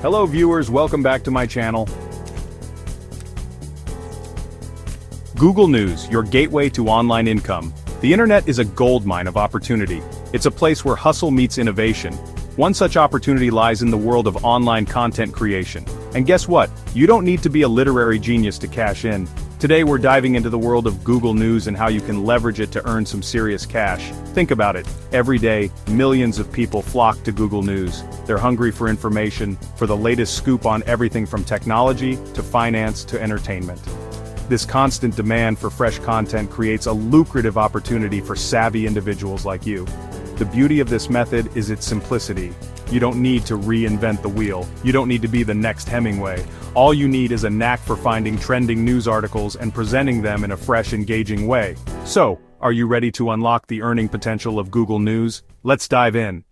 Hello viewers, welcome back to my channel. Google News, your gateway to online income. The internet is a goldmine of opportunity. It's a place where hustle meets innovation. One such opportunity lies in the world of online content creation. And guess what? You don't need to be a literary genius to cash in. Today we're diving into the world of Google News and how you can leverage it to earn some serious cash. Think about it. Every day, millions of people flock to Google News. They're hungry for information, for the latest scoop on everything from technology to finance to entertainment. This constant demand for fresh content creates a lucrative opportunity for savvy individuals like you. The beauty of this method is its simplicity. You don't need to reinvent the wheel. You don't need to be the next Hemingway. All you need is a knack for finding trending news articles and presenting them in a fresh, engaging way. So, are you ready to unlock the earning potential of Google News? Let's dive in.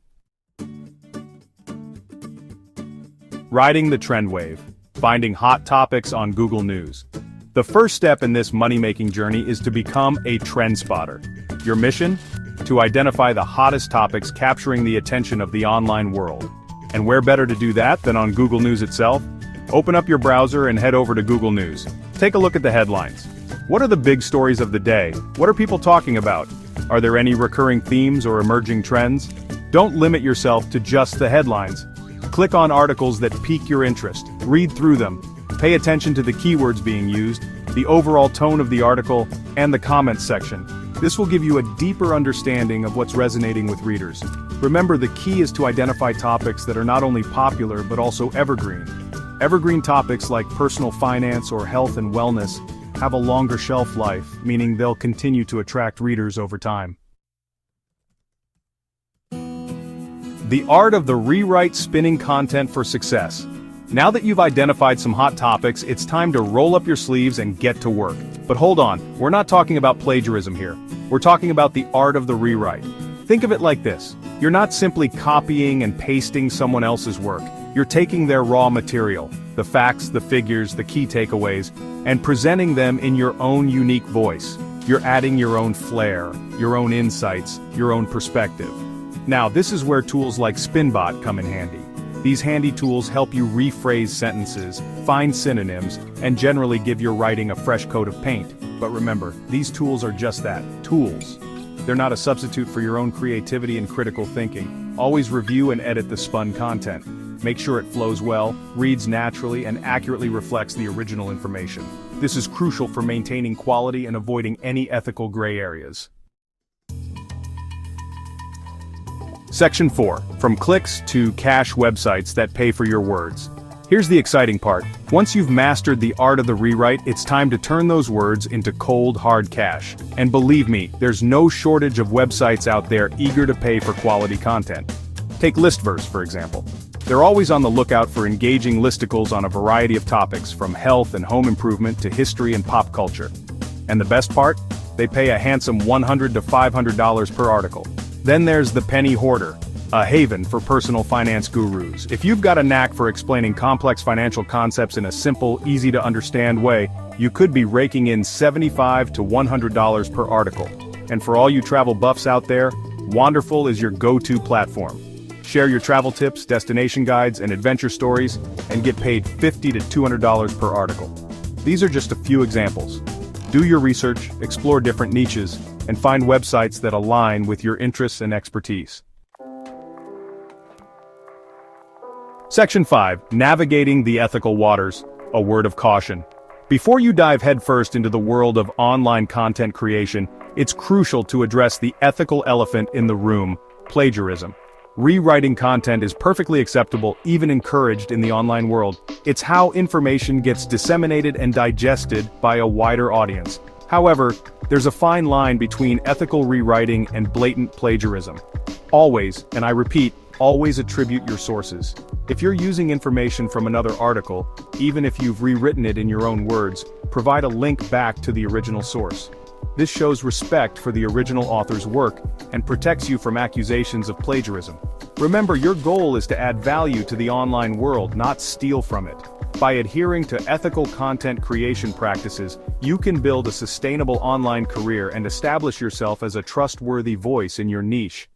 Riding the trend wave. Finding hot topics on Google News. The first step in this money-making journey is to become a trend spotter. Your mission? To identify the hottest topics capturing the attention of the online world. And where better to do that than on Google News itself? Open up your browser and head over to Google News. Take a look at the headlines. What are the big stories of the day? What are people talking about? Are there any recurring themes or emerging trends? Don't limit yourself to just the headlines. Click on articles that pique your interest. Read through them. Pay attention to the keywords being used, the overall tone of the article, and the comments section. This will give you a deeper understanding of what's resonating with readers. Remember, the key is to identify topics that are not only popular but also evergreen. Evergreen topics like personal finance or health and wellness have a longer shelf life, meaning they'll continue to attract readers over time. The art of the rewrite spinning content for success. Now that you've identified some hot topics, it's time to roll up your sleeves and get to work. But hold on, we're not talking about plagiarism here. We're talking about the art of the rewrite. Think of it like this. You're not simply copying and pasting someone else's work. You're taking their raw material, the facts, the figures, the key takeaways, and presenting them in your own unique voice. You're adding your own flair, your own insights, your own perspective. Now, this is where tools like SpinBot come in handy. These handy tools help you rephrase sentences, find synonyms, and generally give your writing a fresh coat of paint. But remember, these tools are just that, tools. They're not a substitute for your own creativity and critical thinking. Always review and edit the spun content. Make sure it flows well, reads naturally, and accurately reflects the original information. This is crucial for maintaining quality and avoiding any ethical gray areas. Section 4. From clicks to cash websites that pay for your words. Here's the exciting part. Once you've mastered the art of the rewrite, it's time to turn those words into cold, hard cash. And believe me, there's no shortage of websites out there eager to pay for quality content. Take Listverse, for example. They're always on the lookout for engaging listicles on a variety of topics, from health and home improvement to history and pop culture. And the best part? They pay a handsome $100 to $500 per article. Then there's the Penny Hoarder, a haven for personal finance gurus. If you've got a knack for explaining complex financial concepts in a simple, easy-to-understand way, you could be raking in $75 to $100 per article. And for all you travel buffs out there, Wonderful is your go-to platform. Share your travel tips, destination guides, and adventure stories, and get paid $50 to $200 per article. These are just a few examples. Do your research, explore different niches, and find websites that align with your interests and expertise. Section 5. Navigating the ethical waters. A word of caution. Before you dive headfirst into the world of online content creation, it's crucial to address the ethical elephant in the room: plagiarism. Rewriting content is perfectly acceptable, even encouraged in the online world. It's how information gets disseminated and digested by a wider audience. However, there's a fine line between ethical rewriting and blatant plagiarism. Always, and I repeat, always attribute your sources. If you're using information from another article, even if you've rewritten it in your own words, provide a link back to the original source. This shows respect for the original author's work and protects you from accusations of plagiarism. Remember, your goal is to add value to the online world, not steal from it. By adhering to ethical content creation practices, you can build a sustainable online career and establish yourself as a trustworthy voice in your niche.